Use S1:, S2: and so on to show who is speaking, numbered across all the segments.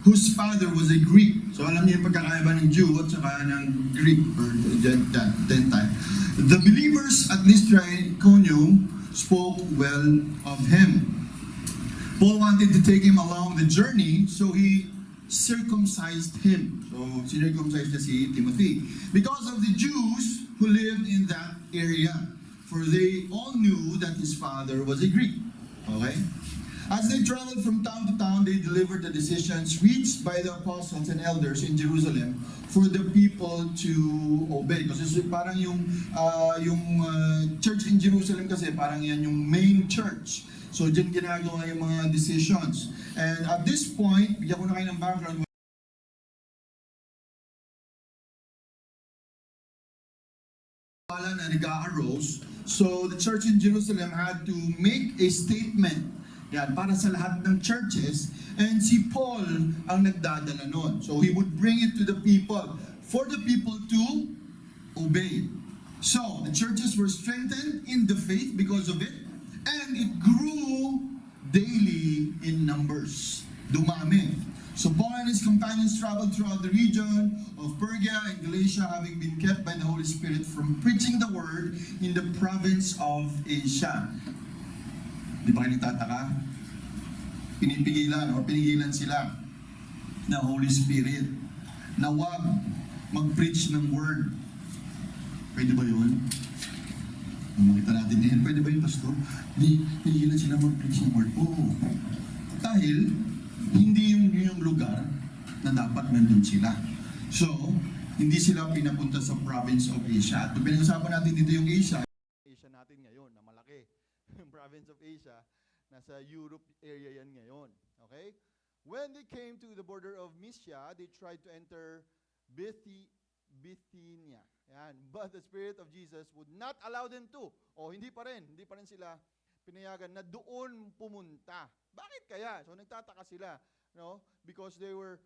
S1: whose father was a Greek. So alam niyo yung pagkakaiba ng Jew at saka ng Greek or Gentile. The believers at Lystra and Iconium spoke well of him. Paul wanted to take him along the journey, so he circumcised him. So circumcised niya si Timothy. Because of the Jews who lived in that area. For they all knew that his father was a Greek. Okay? As they traveled from town to town, they delivered the decisions reached by the apostles and elders in Jerusalem for the people to obey. Kasi parang yung church in Jerusalem kasi parang yan yung main church. So dyan ginagawa yung mga decisions. And at this point, bigyan ko na kayo ng background. Na nag-arose. So the church in Jerusalem had to make a statement yan, para sa lahat ng churches, and si Paul ang nagdadala nun. So he would bring it to the people, for the people to obey. So the churches were strengthened in the faith because of it, and it grew daily in numbers. Dumami. So Paul and his companions traveled throughout the region of Perga and Galatia, having been kept by the Holy Spirit from preaching the word in the province of Asia. Di ba kayo nagtataka? Pinigilan sila ng Holy Spirit na wag mag-preach ng word. Pwede ba yun? Makita natin yan. Pwede ba yun, Pastor? Pinigilan sila mag-preach ng word. Oo. Dahil hindi yung lugar na dapat nandun sila. So, hindi sila pinapunta sa province of Asia. At kung pinag-usapan natin dito yung Asia natin ngayon na malaki. Yung province of Asia, nasa Europe area yan ngayon. Okay? When they came to the border of Mysia, they tried to enter Bithynia. Yan. But the Spirit of Jesus would not allow them to. O hindi pa rin sila pinayagan na doon pumunta. Bakit kaya? So nagtataka sila, no? Because they were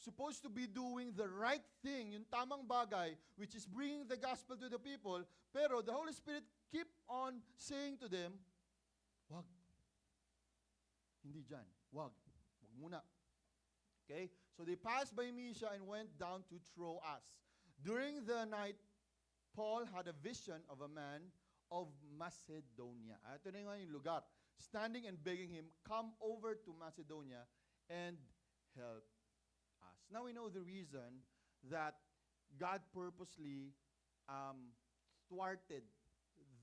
S1: supposed to be doing the right thing, yung tamang bagay, which is bringing the gospel to the people, pero the Holy Spirit keep on saying to them, wag. Hindi dyan. Wag. Wag muna. Okay? So they passed by Mysia and went down to Troas. During the night, Paul had a vision of a man of Macedonia. Ito na yung lugar. Standing and begging him, come over to Macedonia and help us. Now we know the reason that God purposely thwarted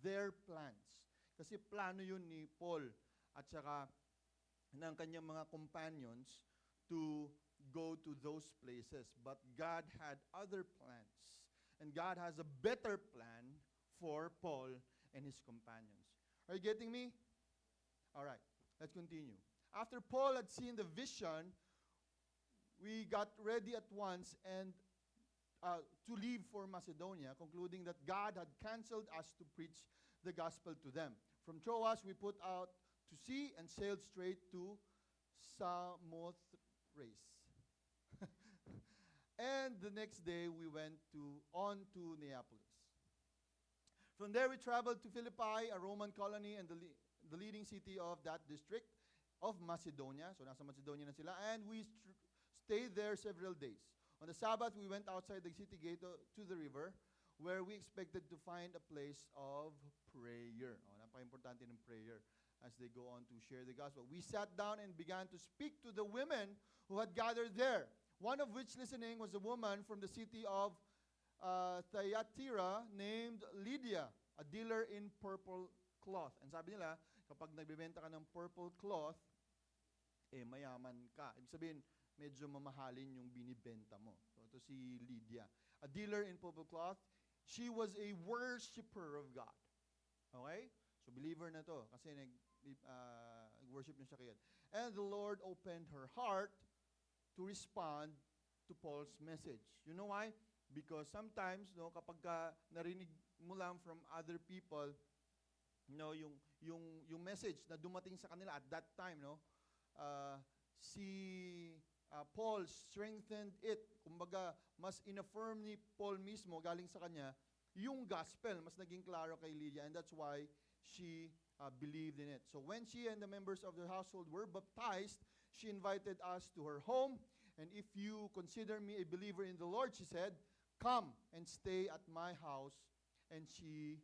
S1: their plans. Kasi plano yun ni Paul at saka ng kanyang mga companions to go to those places. But God had other plans. And God has a better plan for Paul and his companions. Are you getting me? All right, let's continue. After Paul had seen the vision, we got ready at once and to leave for Macedonia, concluding that God had canceled us to preach the gospel to them. From Troas, we put out to sea and sailed straight to Samothrace. And the next day, we went on to Neapolis. From there, we traveled to Philippi, a Roman colony and the leading city of that district of Macedonia. So nasa Macedonia na sila. And we stayed there several days. On the Sabbath, we went outside the city gate to the river, where we expected to find a place of prayer. Napaka-importante ng prayer as they go on to share the gospel. We sat down and began to speak to the women who had gathered there, one of which listening was a woman from the city of Thyatira named Lydia, a dealer in purple cloth. And sabi nila, kapag nagbebenta ka ng purple cloth, mayaman ka. Ibig sabihin, medyo mamahalin yung binibenta mo. So ito si Lydia, a dealer in purple cloth. She was a worshiper of God. Okay? So believer na to kasi nag-worship niya siya kaya. And the Lord opened her heart to respond to Paul's message. You know why? Because sometimes, no, kapag narinig mo lang from other people, no, yung message na dumating sa kanila at that time, no, si Paul strengthened it. Kumbaga, mas in-affirm ni Paul mismo, galing sa kanya, yung gospel, mas naging klaro kay Lydia, and that's why she believed in it. So when she and the members of their household were baptized, she invited us to her home. And if you consider me a believer in the Lord, she said, come and stay at my house. And she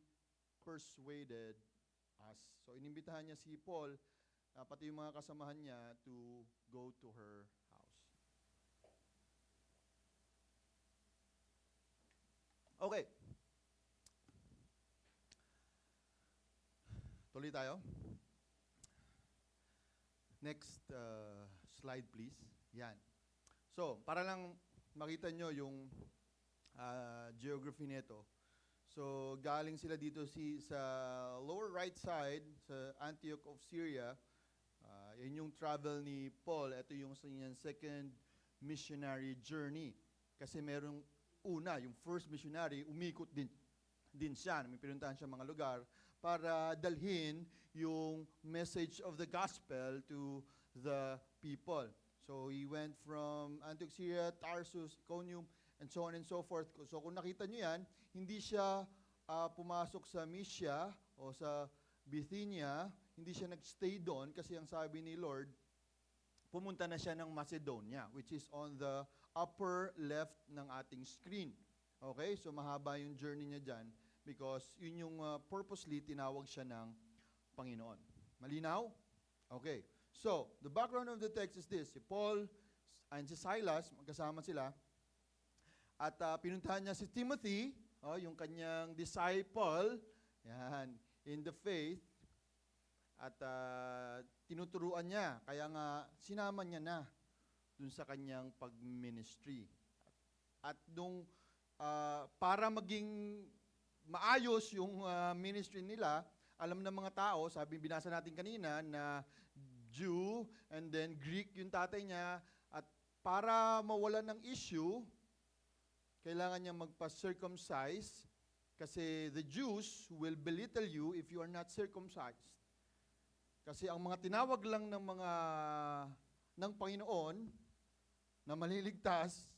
S1: persuaded us. So inimbitahan niya si Paul, pati yung mga kasamahan niya, to go to her house. Okay. Tuloy tayo. Next slide, please. Yan. So, para lang makita nyo yung geography nito. So, galing sila dito sa lower right side, sa Antioch of Syria. Yan yung travel ni Paul. Ito yung second missionary journey. Kasi merong una, yung first missionary, umikot din siya. May pinuntahan siya mga lugar para dalhin yung message of the gospel to the people. So he went from Antioch, Syria, Tarsus, Iconium, and so on and so forth. So kung nakita nyo yan, hindi siya pumasok sa Mysia o sa Bithynia, hindi siya nagstay doon kasi ang sabi ni Lord, pumunta na siya ng Macedonia, which is on the upper left ng ating screen. Okay? So mahaba yung journey niya dyan because yun yung purposely tinawag siya ng Panginoon. Malinaw? Okay. So, the background of the text is this. Si Paul and si Silas, magkasama sila. At pinuntahan niya si Timothy, yung kanyang disciple, yan, in the faith. At tinuturuan niya. Kaya nga, sinama niya na dun sa kanyang pag-ministry. At nung para maging maayos yung ministry nila, alam ng mga tao, sabi binasa natin kanina na Jew and then Greek yung tatay niya, at para mawalan ng issue, kailangan niya magpa-circumcise kasi the Jews will belittle you if you are not circumcised. Kasi ang mga tinawag lang ng Panginoon na maliligtas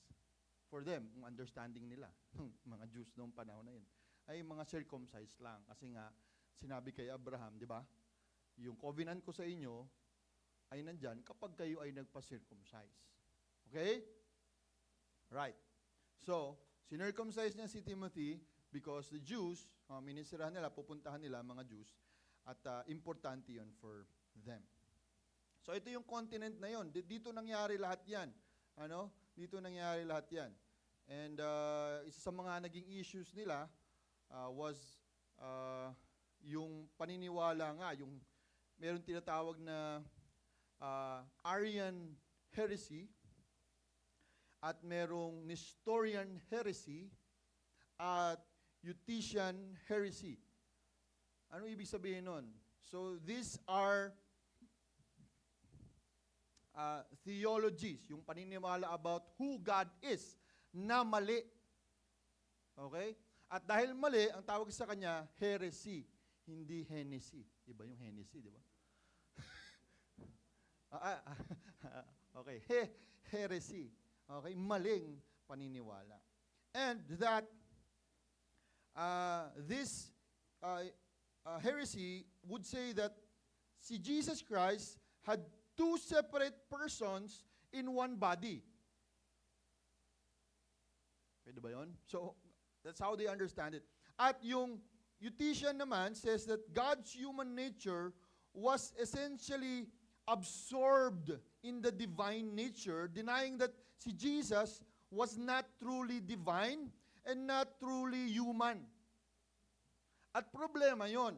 S1: for them, ang understanding nila, mga Jews noong panahon na yun, ay mga circumcised lang. Kasi nga, sinabi kay Abraham, di ba? Yung covenant ko sa inyo ay nandyan kapag kayo ay nagpa-circumcise. Okay? Right. So, sinircumcise niya si Timothy because the Jews, minisirahan nila, pupuntahan nila mga Jews, at importante yun for them. So, ito yung continent na yun. Dito nangyari lahat yan. Ano? Dito nangyari lahat yan. And isa sa mga naging issues nila was yung paniniwala nga, yung meron tinatawag na Arian heresy at merong Nestorian heresy at Eutychian heresy. Ano ibig sabihin nun? So these are theologies, yung paniniwala about who God is, na mali. Okay? At dahil mali, ang tawag sa kanya, heresy, hindi henesy. Iba yung henesy, di ba? Okay, heresy. Okay, maling paniniwala. And that this heresy would say that si Jesus Christ had two separate persons in one body. Pwede ba yun? So, that's how they understand it. At yung Eutychian naman says that God's human nature was essentially absorbed in the divine nature, denying that si Jesus was not truly divine and not truly human. At problema yon.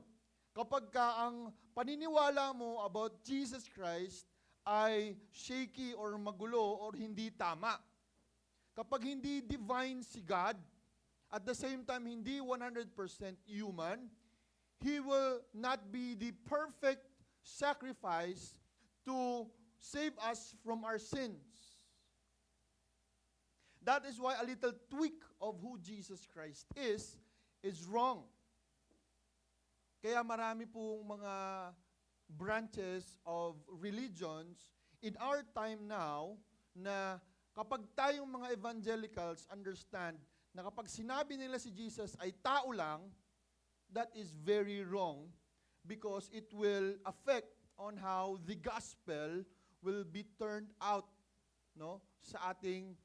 S1: Kapag ka ang paniniwala mo about Jesus Christ ay shaky or magulo or hindi tama. Kapag hindi divine si God, at the same time hindi 100% human, He will not be the perfect sacrifice to save us from our sins. That is why a little tweak of who Jesus Christ is wrong. Kaya marami pong mga branches of religions in our time now na kapag tayong mga evangelicals understand na kapag sinabi nila si Jesus ay tao lang, that is very wrong because it will affect on how the gospel will be turned out, no, sa ating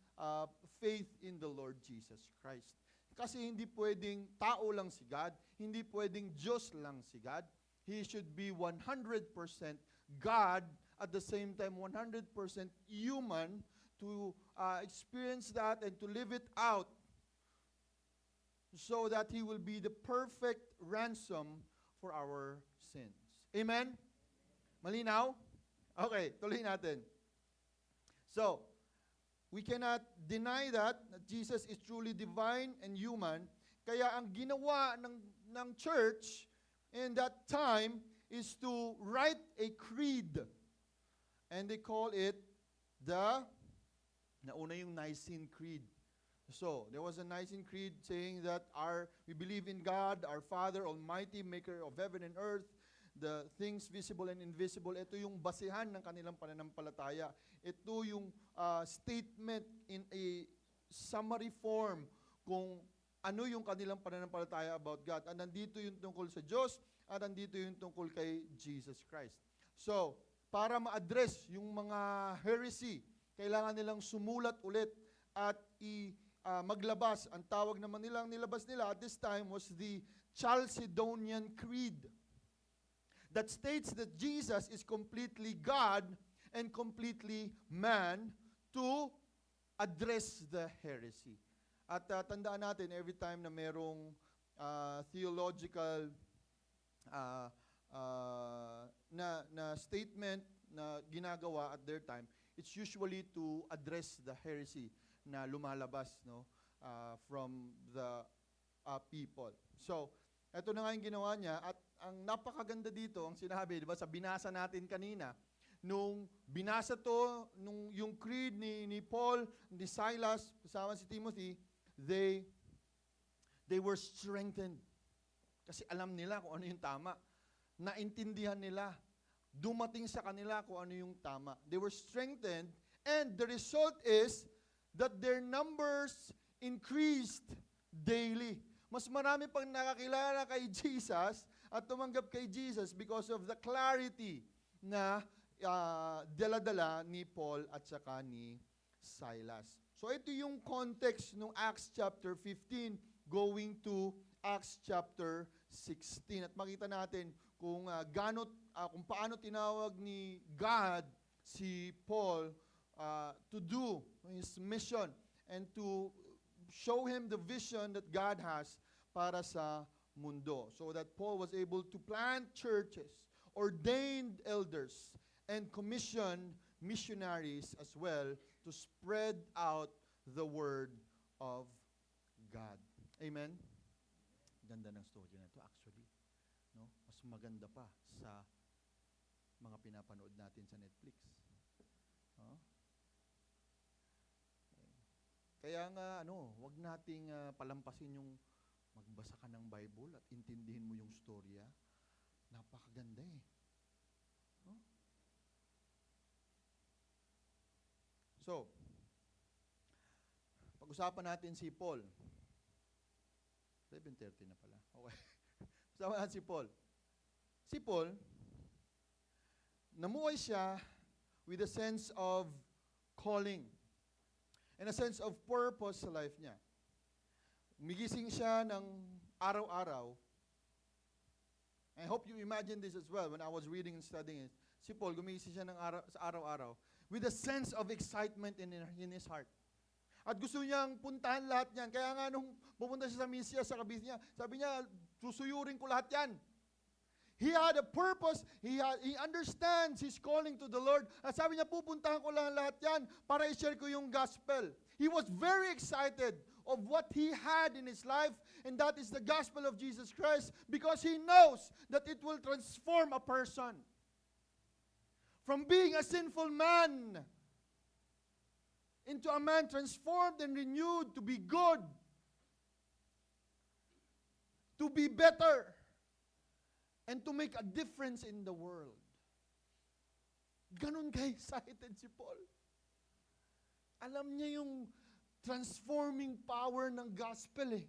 S1: faith in the Lord Jesus Christ. Kasi hindi pwedeng tao lang si God, hindi pwedeng Diyos lang si God. He should be 100% God, at the same time 100% human, to experience that and to live it out, so that He will be the perfect ransom for our sins. Amen? Malinaw? Okay, tuloy natin. So, we cannot deny that Jesus is truly divine and human. Kaya ang ginawa ng church in that time is to write a creed. And they call it nauna yung Nicene Creed. So, there was a Nicene Creed saying that we believe in God, our Father, Almighty, Maker of heaven and earth, the things visible and invisible. Ito yung basehan ng kanilang pananampalataya. Ito yung statement in a summary form kung ano yung kanilang pananampalataya about God. At nandito yung tungkol sa Diyos, at nandito yung tungkol kay Jesus Christ. So, para ma-address yung mga heresy, kailangan nilang sumulat ulit at maglabas. Ang tawag naman nilang nilabas nila at this time was the Chalcedonian Creed, that states that Jesus is completely God and completely man to address the heresy. At tandaan natin, every time na merong theological na statement na ginagawa at their time, it's usually to address the heresy na lumalabas, no, from the people. So, ito na nga yung ginawa niya, at ang napakaganda dito, ang sinabi, di ba, sa binasa natin kanina, nung binasa to, yung creed ni Paul, ni Silas, kasama si Timothy, they were strengthened. Kasi alam nila kung ano yung tama. Naintindihan nila. Dumating sa kanila kung ano yung tama. They were strengthened, and the result is that their numbers increased daily. Mas marami pang nakakilala kay Jesus at tumanggap kay Jesus because of the clarity na dala-dala ni Paul at saka ni Silas. So ito yung context ng Acts chapter 15 going to Acts chapter 16. At makita natin kung kung paano tinawag ni God si Paul to do his mission and to show him the vision that God has para sa mundo. So that Paul was able to plant churches, ordained elders, and commission missionaries as well to spread out the word of God. Amen? Ganda ng story na ito actually. No? Mas maganda pa sa mga pinapanood natin sa Netflix. No? Kaya nga, wag nating palampasin yung magbasa ka ng Bible at intindihin mo yung storya. Napakaganda eh. No? So, pag-usapan natin si Paul. 7:30 na pala. Okay. Pag-usapan natin si Paul. Si Paul, namuhay siya with a sense of calling and a sense of purpose sa life niya. Umigising siya ng araw-araw. I hope you imagine this as well when I was reading and studying it. Si Paul, gumigising siya sa araw-araw with a sense of excitement in his heart. At gusto niyang puntahan lahat niyan. Kaya nga nung pupunta siya sa Mysia, sa kabis niya, sabi niya, susuyurin ko lahat yan. He had a purpose. He understands his calling to the Lord. At sabi niya, pupuntahan ko lang lahat yan para i-share ko yung gospel. He was very excited of what he had in his life, and that is the gospel of Jesus Christ, because he knows that it will transform a person from being a sinful man into a man transformed and renewed to be good, to be better, and to make a difference in the world. Ganon ka-excited si Paul. Alam niya yung transforming power ng gospel eh.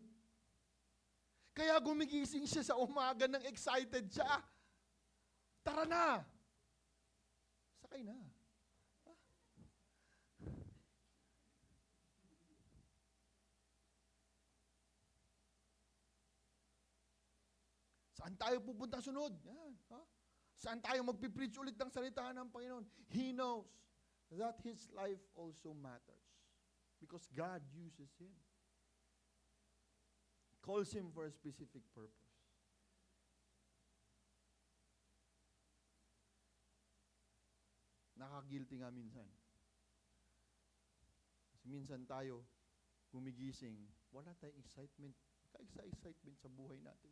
S1: Kaya gumigising siya sa umaga ng excited siya. Tara na! Sakay na. Saan tayo pupunta sunod? Yan. Ha? Saan tayo magpipreach ulit ng salita ng Panginoon? He knows that his life also matters. Because God uses him. Calls him for a specific purpose. Nakaka-guilty nga minsan. Kasi minsan tayo, gumigising, wala tayong excitement. Excitement sa buhay natin.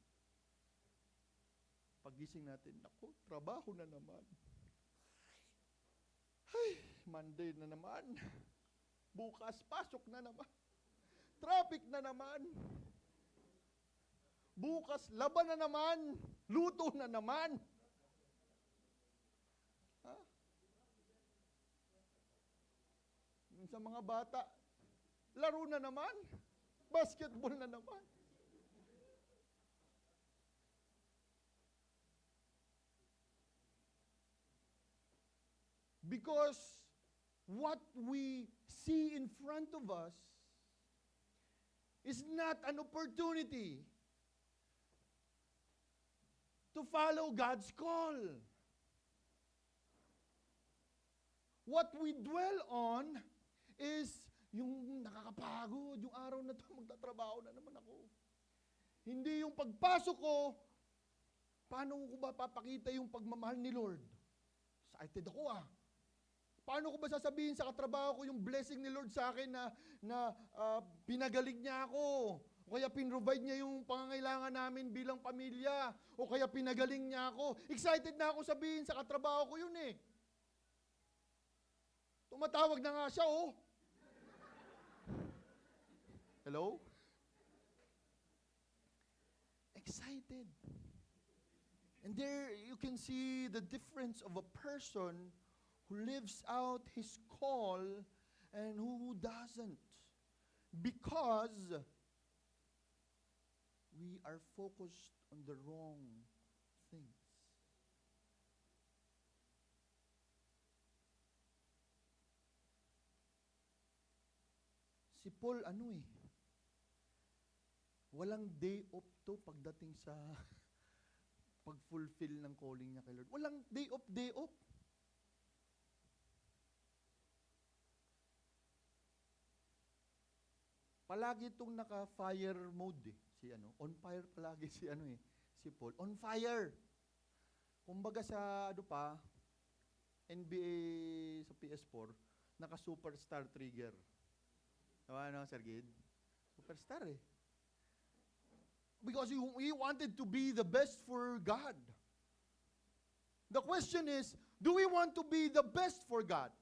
S1: Paggising natin, naku, trabaho na naman. Ay, Monday na naman. Bukas, pasok na naman. Traffic na naman. Bukas, laban na naman. Luto na naman. Ha? Sa mga bata, laro na naman. Basketball na naman. Because what we see in front of us is not an opportunity to follow God's call. What we dwell on is yung nakakapagod, yung araw na to, magtatrabaho na naman ako. Hindi yung pagpasok ko, paano ko ba papakita yung pagmamahal ni Lord? Excited ako Paano ko ba sasabihin sa katrabaho ko yung blessing ni Lord sa akin na pinagaling niya ako? O kaya pinrovide niya yung pangangailangan namin bilang pamilya? O kaya pinagaling niya ako? Excited na ako sabihin sa katrabaho ko yun Tumatawag na nga siya Hello? Excited. And there you can see the difference of a person who lives out his call and who doesn't. Because we are focused on the wrong things. Si Paul, walang day off to pagdating sa pag-fulfill ng calling niya kay Lord. Walang day off. Palagi itong naka-fire mode On fire palagi si Paul. On fire. Kumbaga sa NBA sa PS4, naka-superstar trigger. Tama Sir Gid? Superstar Because he wanted to be the best for God. The question is, do we want to be the best for God?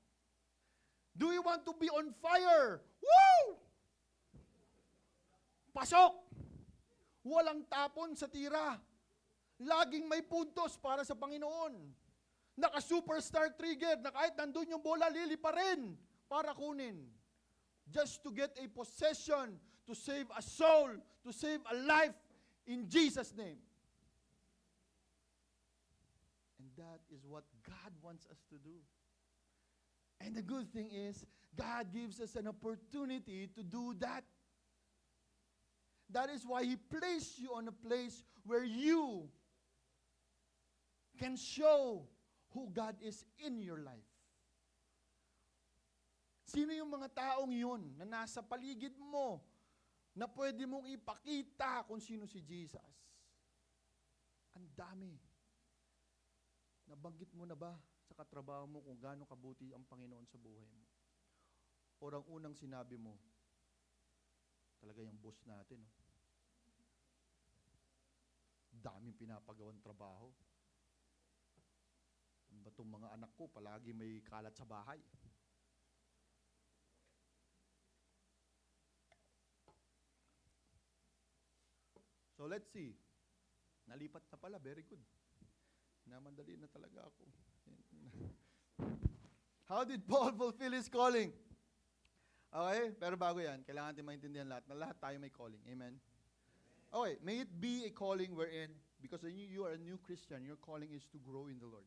S1: Do we want to be on fire? Woo! Pasok! Walang tapon sa tira. Laging may puntos para sa Panginoon. Naka-superstar trigger na kahit nandun yung bola, lili pa rin para kunin. Just to get a possession, to save a soul, to save a life in Jesus' name. And that is what God wants us to do. And the good thing is, God gives us an opportunity to do that. That is why He placed you on a place where you can show who God is in your life. Sino yung mga taong yun na nasa paligid mo na pwede mong ipakita kung sino si Jesus? Ang dami. Nabanggit mo na ba sa katrabaho mo kung gaano kabuti ang Panginoon sa buhay mo? Unang sinabi mo, talaga yung boss natin. Daming pinapagawang trabaho. Ano ba itong mga anak ko, palagi may kalat sa bahay. So let's see. Nalipat na pala, very good. Namadali na talaga ako. How did Paul fulfill his calling? Okay, pero bago yan, kailangan natin maintindihan lahat na lahat tayo may calling. Amen? Okay, may it be a calling wherein, because you are a new Christian, your calling is to grow in the Lord.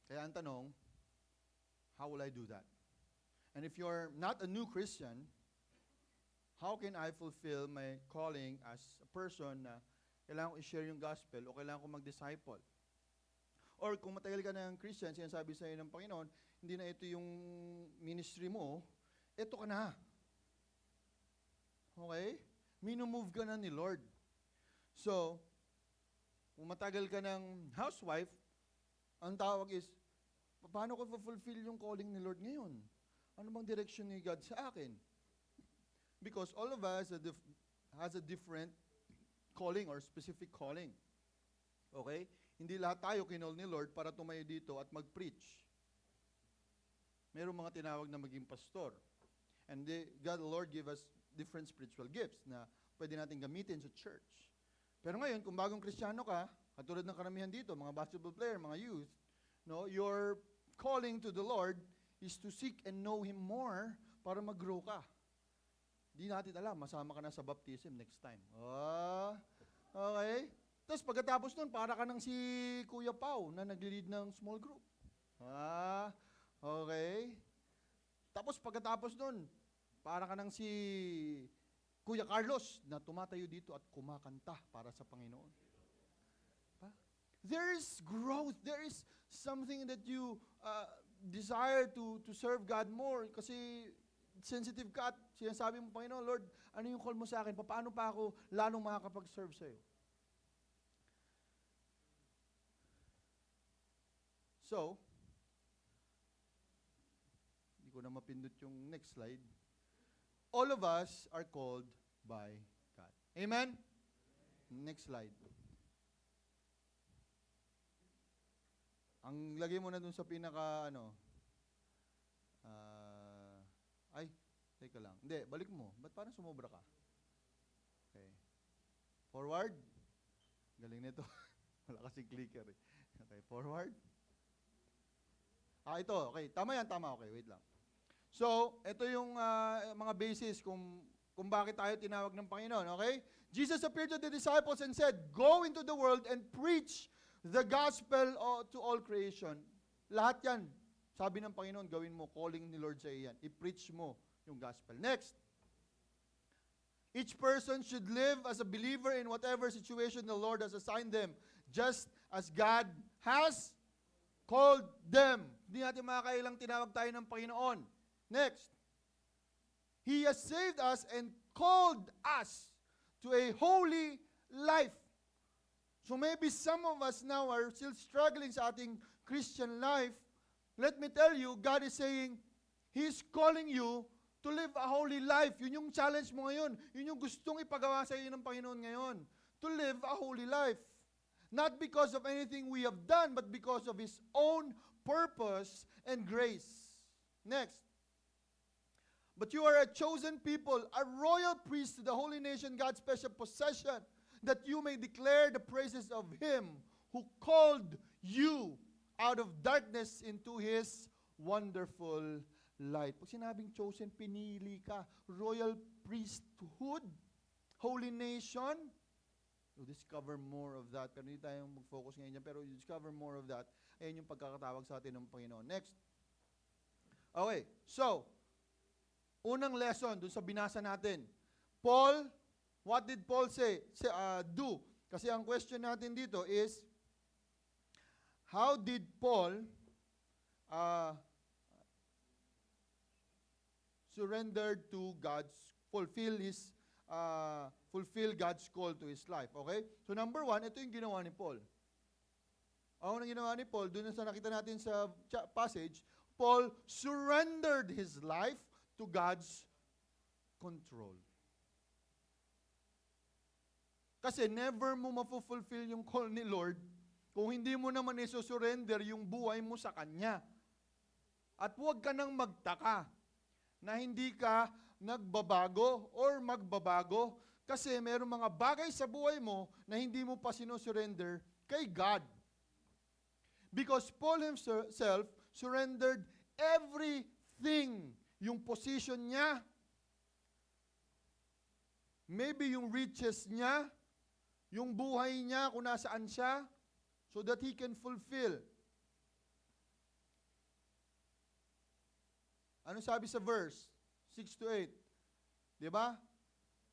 S1: Kaya ang tanong, how will I do that? And if you're not a new Christian, how can I fulfill my calling as a person na kailangan ko i-share yung gospel o kailangan ko mag-disciple. Or kung matagal ka ng Christian, sinasabi sa iyo ng Panginoon, hindi na ito yung ministry mo, ito ka na. Okay? Minumove ka na ni Lord. So, kung matagal ka ng housewife, ang tawag is, paano ko fulfill yung calling ni Lord ngayon? Ano bang direction ni God sa akin? Because all of us has a different calling or specific calling. Okay? Hindi lahat tayo kinol ni Lord para tumayo dito at mag-preach. Mayroong mga tinawag na maging pastor. And God, the Lord, give us different spiritual gifts na pwede natin gamitin sa church. Pero ngayon, kung bagong Kristiyano ka, katulad ng karamihan dito, mga basketball player, mga youth, no, your calling to the Lord is to seek and know Him more para mag-grow ka. Di natin alam, masama ka na sa baptism next time. Okay? Tapos pagkatapos nun, para ka ng si Kuya Pao na nag-lead ng small group. Okay? Tapos pagkatapos nun, para ka ng si Kuya Carlos na tumatayo dito at kumakanta para sa Panginoon. There is growth. There is something that you desire to serve God more kasi sensitive ka at sinasabi mo, Panginoon, Lord, ano yung call mo sa akin? Paano pa ako lalong makakapag-serve sa'yo? So, hindi ko na mapindot yung next slide. All of us are called by God. Amen? Next slide. Ang lagay mo na dun sa pinaka, teka lang. Hindi, balik mo. Ba't parang sumobra ka? Okay. Forward. Galing nito. Wala kasing clicker eh. Okay, forward. Ito. Okay, tama yan, tama. Okay, wait lang. So, ito yung mga basis kung bakit tayo tinawag ng Panginoon, okay? Jesus appeared to the disciples and said, "Go into the world and preach the gospel to all creation." Lahat yan, sabi ng Panginoon, gawin mo, calling ni Lord sa iyan. I-preach mo yung gospel. Next. Each person should live as a believer in whatever situation the Lord has assigned them, just as God has called them. Hindi natin makakailang tinawag tayo ng Panginoon. Next. He has saved us and called us to a holy life. So maybe some of us now are still struggling sa ating Christian life. Let me tell you, God is saying, He's calling you to live a holy life. Yun yung challenge mo ngayon. Yun yung gustong ipagawa sa iyo ng Panginoon ngayon. To live a holy life. Not because of anything we have done, but because of His own purpose and grace. Next. But you are a chosen people, a royal priest to the holy nation, God's special possession, that you may declare the praises of Him who called you out of darkness into His wonderful light. Pag sinabing chosen, pinili ka. Royal priesthood, holy nation. You'll discover more of that. Pero hindi tayong mag-focus ngayon dyan. Pero you discover more of that. Ayan yung pagkakatawag sa atin ng Panginoon. Next. Okay. So, unang lesson dun sa binasa natin. Paul, what did Paul do? Kasi ang question natin dito is, how did Paul surrendered to fulfill God's call to his life. Okay? So number 1, ito yung ginawa ni Paul. Ang ginawa ni Paul, doon sa nakita natin sa passage, Paul surrendered his life to God's control. Kasi never mo mafulfill yung call ni Lord kung hindi mo naman isusurrender yung buhay mo sa Kanya. At huwag ka nang magtaka na hindi ka nagbabago or magbabago kasi mayroong mga bagay sa buhay mo na hindi mo pa sinusurrender kay God. Because Paul himself surrendered everything. Yung position niya, maybe yung riches niya, yung buhay niya kung nasaan siya, so that he can fulfill. Ano sabi sa verse 6 to 8? 'Di ba?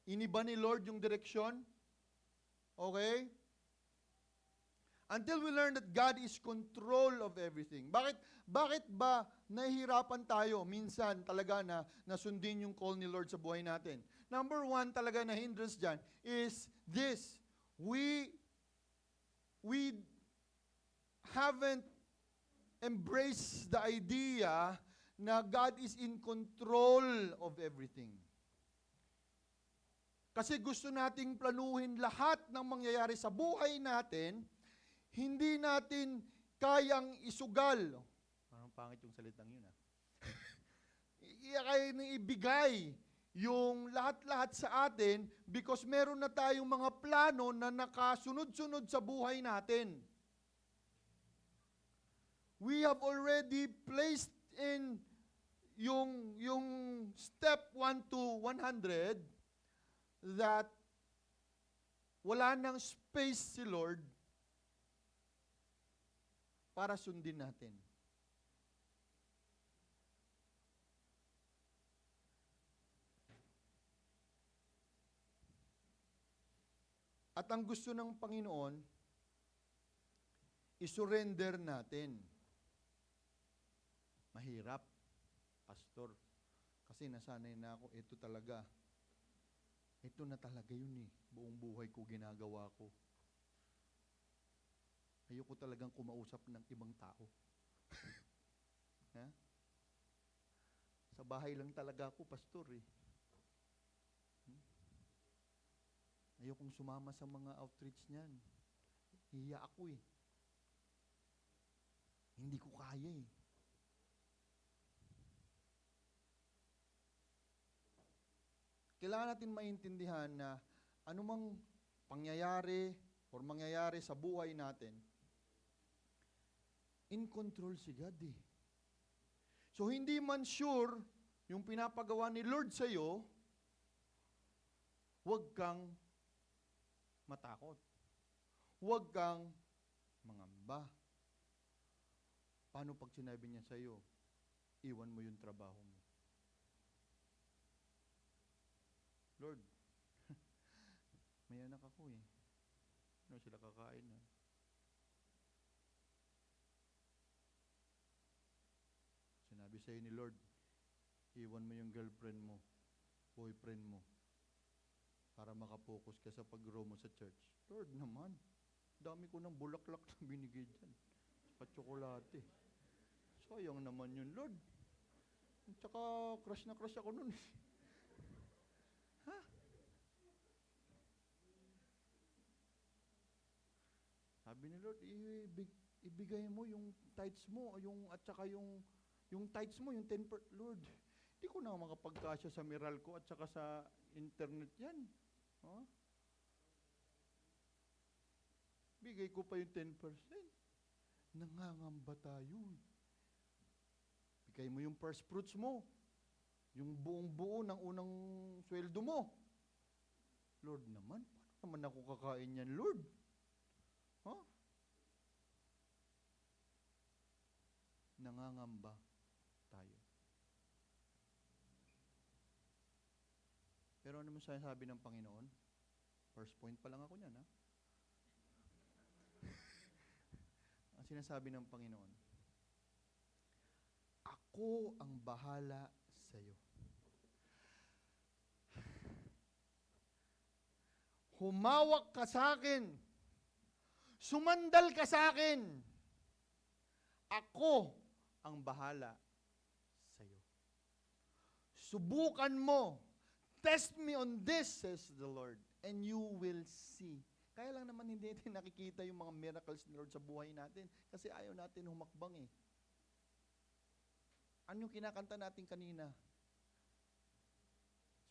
S1: Iniba ni Lord yung direksyon. Okay? Until we learn that God is control of everything. Bakit ba nahihirapan tayo minsan talaga na nasundin yung call ni Lord sa buhay natin? Number one talaga na hindrance dyan is this. We haven't embraced the idea na God is in control of everything. Kasi gusto nating planuhin lahat ng mangyayari sa buhay natin, hindi natin kayang isugal. Parang pangit yung salitang yun, kaya ibigay yung lahat-lahat sa atin because meron na tayong mga plano na nakasunod-sunod sa buhay natin. We have already placed in yung step 1 to 100 that wala nang space si Lord para sundin natin. At ang gusto ng Panginoon, isurrender natin. Mahirap, pastor. Kasi nasanay na ako, ito talaga. Ito na talaga yun Buong buhay ko ginagawa ko. Ayoko talagang kumausap ng ibang tao. Ha? Sa bahay lang talaga ako, pastor Ayokong sumama sa mga outreach niyan. Hiya ako Hindi ko kaya Kailangan natin maintindihan na anumang pangyayari or mangyayari sa buhay natin, in control si God So hindi man sure yung pinapagawa ni Lord sa iyo, huwag kang matakot. Huwag kang mangamba. Paano pag sinabi niya sa iyo, iwan mo yung trabaho mo? Lord, may anak ako Ano sila kakain na? Sinabi sa iyo ni Lord, iwan mo yung girlfriend mo, boyfriend mo, para makapokus ka sa pag-grow mo sa church. Lord naman, dami ko ng bulaklak na binigay dyan. Saka tsokolate. Sayang naman yun, Lord. Tsaka crush na crush ako nun Ha? Sabi ni Lord, ibigay mo yung tithes mo, at saka yung tithes mo, yung 10%. Lord, hindi ko na makapagkasya sa Meralco at saka sa internet yan. Bigay ko pa yung 10%. Nangangamba tayo Bigay mo yung first fruits mo. Yung buong-buo ng unang sweldo mo. Lord naman, paano naman ako kakain yan, Lord? Nangangamba tayo. Pero ano mo sabi ng Panginoon? First point pa lang ako niyan, Ang sinasabi ng Panginoon, ako ang bahala sa iyo. Humawak ka sa akin. Sumandal ka sa akin. Ako ang bahala sa iyo. Subukan mo. Test me on this, says the Lord, and you will see. Kaya lang naman hindi natin nakikita yung mga miracles ni Lord sa buhay natin kasi ayaw natin humakbang Ano yung kinakanta natin kanina?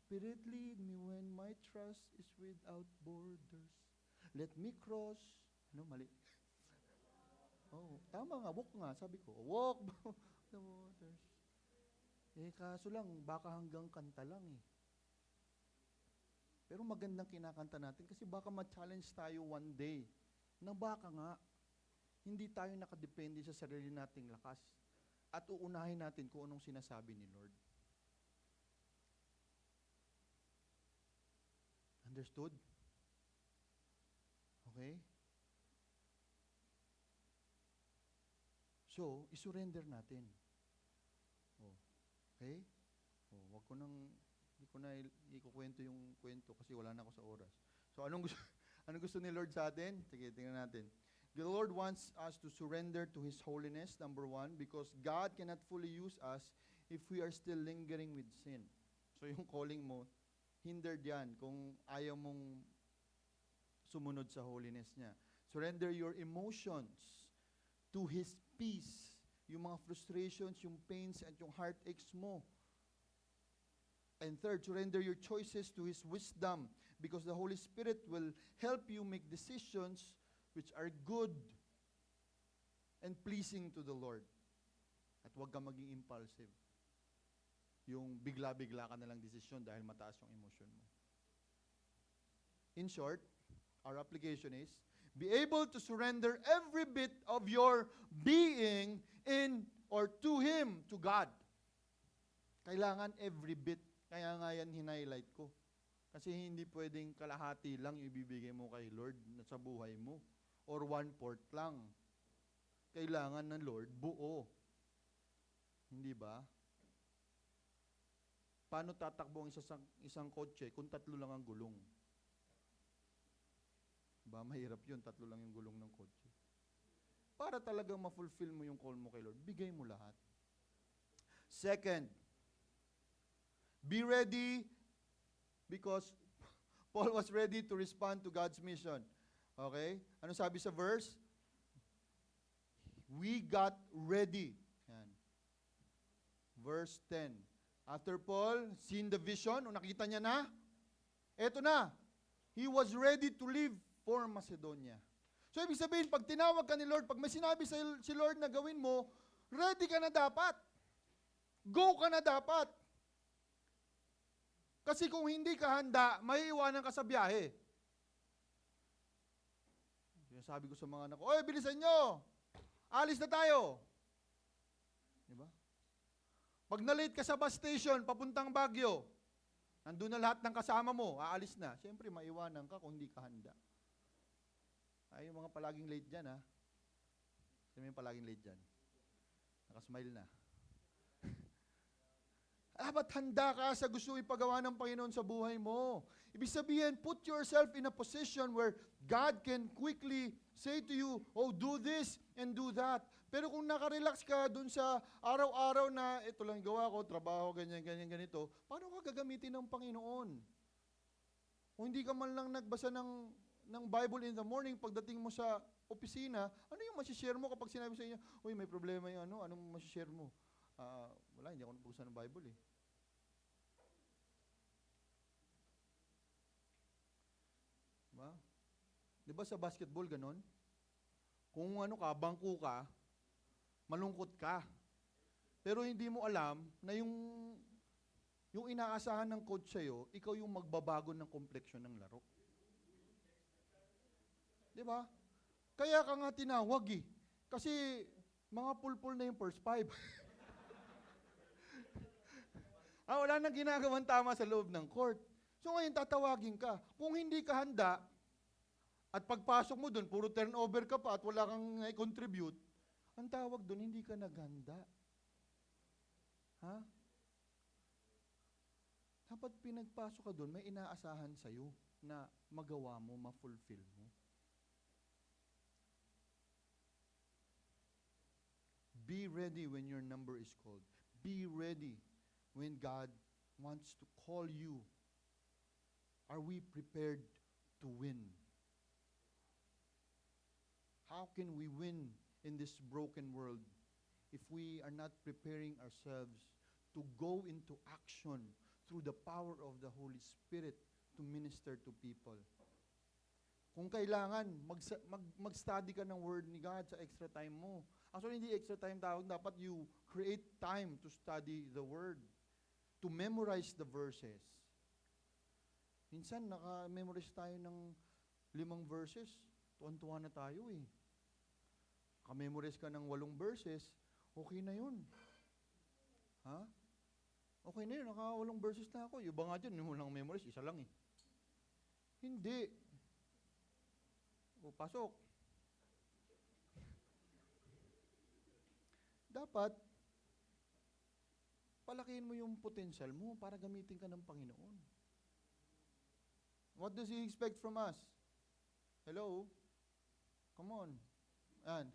S1: Spirit, lead me when my trust is without borders. Let me cross. Mali. Tama nga, walk nga, sabi ko. Walk the waters. Kaso lang, baka hanggang kanta lang Pero magandang kinakanta natin kasi baka ma-challenge tayo one day na baka nga, hindi tayo nakadepende sa sarili nating lakas at uunahin natin kung anong sinasabi ni Lord. Understood? Okay? So, isurrender natin. Oh, okay? Oh, wag ko nang, hindi ko na ikukwento yung kwento kasi wala na ako sa oras. So, anong gusto, anong gusto ni Lord sa atin? Sige, tingnan natin. The Lord wants us to surrender to His holiness, number one, because God cannot fully use us if we are still lingering with sin. So, yung calling mo, hindered yan kung ayaw mong sumunod sa holiness niya. Surrender your emotions to His peace. Yung mga frustrations, yung pains, at yung heartaches mo. And third, surrender your choices to His wisdom because the Holy Spirit will help you make decisions which are good and pleasing to the Lord. At huwag kang maging impulsive. Yung bigla-bigla ka na lang desisyon dahil mataas yung emotion mo. In short, our application is, be able to surrender every bit of your being in or to Him, to God. Kailangan every bit. Kaya nga yan hinighlight ko. Kasi hindi pwedeng kalahati lang ibibigay mo kay Lord sa buhay mo. Or 1/4 lang. Kailangan ng Lord buo. Hindi ba? Paano tatakbo ang isang kotse kung 3 lang ang gulong? Ba, mahirap yun, 3 lang yung gulong ng kotse. Para talagang ma-fulfill mo yung call mo kay Lord, bigay mo lahat. Second, be ready because Paul was ready to respond to God's mission. Okay? Ano sabi sa verse? We got ready. Yan. Verse 10. After Paul seen the vision, o nakita niya na, eto na, he was ready to leave for Macedonia. So, ibig sabihin, pag tinawag ka ni Lord, pag may sinabi si Lord na gawin mo, ready ka na dapat. Go ka na dapat. Kasi kung hindi ka handa, may iwanan ka sa biyahe. Sabi ko sa mga anak ko, oy, bilisan nyo! Alis na tayo! Diba? Pag na-late ka sa bus station, papuntang Baguio, nandun na lahat ng kasama mo, aalis na. Siyempre, maiwanan ka kung hindi ka handa. Ay, yung mga palaging late dyan, ha? Sino yung palaging late dyan? Nakasmile na. Dapat handa ka sa gusto ipagawa ng Panginoon sa buhay mo. Ibig sabihin, put yourself in a position where God can quickly say to you, oh, do this and do that. Pero kung nakarelax ka dun sa araw-araw na ito lang gawa ko, trabaho, ganyan, ganyan, ganito, paano ka gagamitin ng Panginoon? Kung hindi ka man lang nagbasa ng Bible in the morning, pagdating mo sa opisina, ano yung masishare mo kapag sinabi sa inyo, uy, may problema yung ano, anong masishare mo? Wala, hindi ako nagbasa ng Bible eh. Diba? Diba sa basketball ganon? Kung ano ka, bangko ka, malungkot ka. Pero hindi mo alam na yung inaasahan ng coach sa'yo, ikaw yung magbabago ng complexion ng laro. Diba? Kaya ka nga tinawag eh. Kasi mga pulpul na yung first 5. Wala nang ginagawang tama sa loob ng court. So ngayon tatawagin ka. Kung hindi ka handa, at pagpasok mo doon, puro turnover ka pa at wala kang i-contribute, ang tawag doon, hindi ka naghanda. Ha? Dapat pinagpasok ka doon, may inaasahan sa'yo na magawa mo, ma-fulfill mo. Be ready when your number is called. Be ready when God wants to call you. Are we prepared to win? How can we win in this broken world if we are not preparing ourselves to go into action through the power of the Holy Spirit to minister to people? Kung kailangan, mag-study ka ng Word ni God sa extra time mo. Actually, hindi extra time tawag. Dapat you create time to study the Word, to memorize the verses. Minsan, naka-memorize tayo ng 5 verses. Tuwan-tuwa na tayo eh. Naka-memorize ka ng 8 verses, okay na yun. Ha? Okay na yun, naka-8 verses na ako. Iba nga dyan, yung walang memorize, isa lang eh. Hindi. O, pasok. Dapat, palakihin mo yung potential mo para gamitin ka ng Panginoon. What does He expect from us? Hello? Come on. Yan.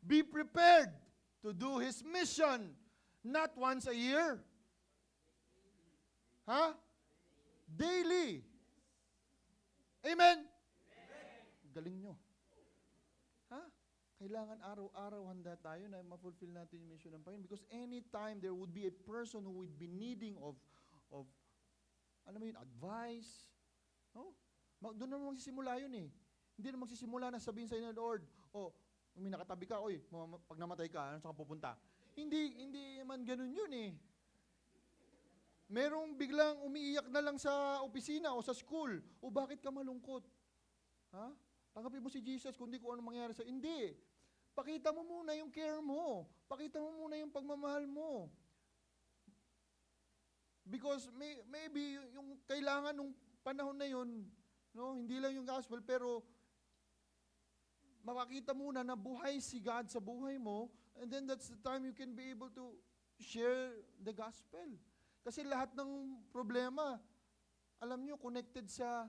S1: Be prepared to do His mission. Not once a year. Ha? Daily. Amen? Galing nyo. Ha? Kailangan araw-araw handa tayo na ma-fulfill natin yung mission ng Panginoon. Because anytime there would be a person who would be needing of alam mo yun, advice. No? Doon naman magsisimula yun eh. Hindi na magsisimula na sabihin sa inyo, Lord, may nakatabi ka, pag namatay ka, ano saan ka pupunta? Hindi man ganun yun eh. Merong biglang umiiyak na lang sa opisina o sa school. O bakit ka malungkot? Ha? Tanggapin mo si Jesus kung di ko ano mangyari sa... Hindi. Pakita mo muna yung care mo. Pakita mo muna yung pagmamahal mo. Because maybe yung kailangan nung panahon na yun, no, hindi lang yung gospel, pero makakita muna na buhay si God sa buhay mo, and then that's the time you can be able to share the gospel. Kasi lahat ng problema, alam nyo, connected sa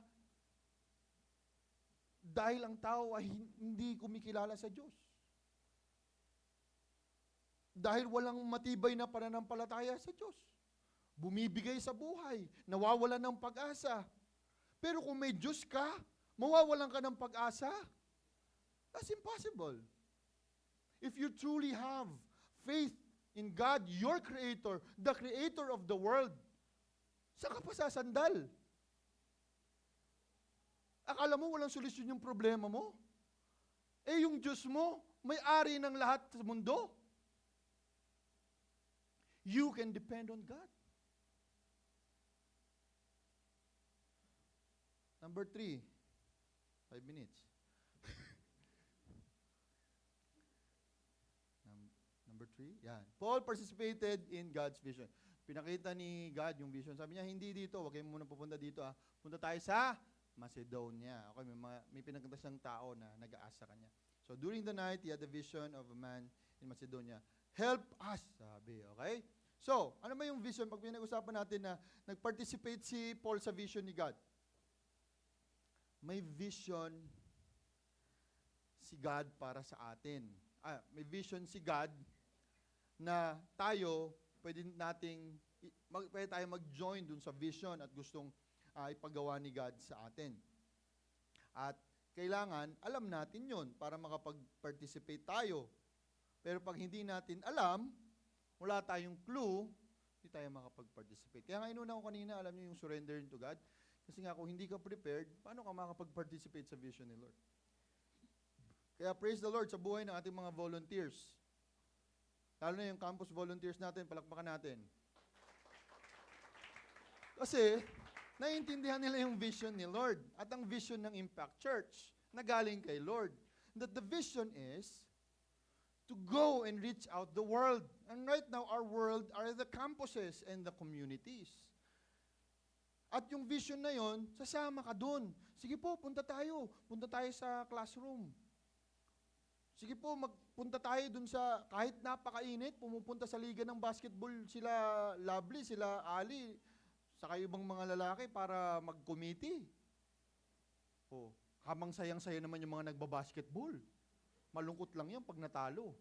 S1: dahil ang tao ay hindi kumikilala sa Diyos. Dahil walang matibay na pananampalataya sa Diyos. Bumibigay sa buhay, nawawalan ng pag-asa. Pero kung may Diyos ka, mawawalan ka ng pag-asa? That's impossible. If you truly have faith in God, your Creator, the Creator of the world, saan ka pa sasandal? Akala mo walang solusyon yung problema mo? Eh yung Diyos mo, may-ari ng lahat sa mundo. You can depend on God. Number 3, 5 minutes. Number 3, yan. Paul participated in God's vision. Pinakita ni God yung vision. Sabi niya, hindi dito, huwag kayo muna pupunta dito. Punta tayo sa Macedonia. Okay, may pinagkanta siyang tao na nag-aasa kanya. So during the night, he had the vision of a man in Macedonia. Help us, sabi. Okay? So, ano ba yung vision? Pag pinag-usapan natin na nag-participate si Paul sa vision ni God. May vision si God para sa atin. May vision si God na tayo, pwede tayo mag-join dun sa vision at gustong ipagawa ni God sa atin. At kailangan, alam natin yon para makapag-participate tayo. Pero pag hindi natin alam, wala tayong clue, hindi tayo makapag-participate. Kaya nga inuna ko kanina, alam niyo yung surrendering to God. Kasi nga kung hindi ka prepared, paano ka makapag-participate sa vision ni Lord? Kaya praise the Lord sa buhay ng ating mga volunteers. Lalo na yung campus volunteers natin, palakpakan natin. Kasi, naiintindihan nila yung vision ni Lord at ang vision ng Impact Church na galing kay Lord. That the vision is to go and reach out the world. And right now, our world are the campuses and the communities. At yung vision na yon, sasama ka dun. Sige po, punta tayo. Punta tayo sa classroom. Sige po, magpunta tayo dun sa, kahit napakainit, pumupunta sa liga ng basketball sila Lovely, sila Ali, saka ibang mga lalaki para mag-committee. Habang sayang-saya naman yung mga nagbabasketball. Malungkot lang yan pag natalo.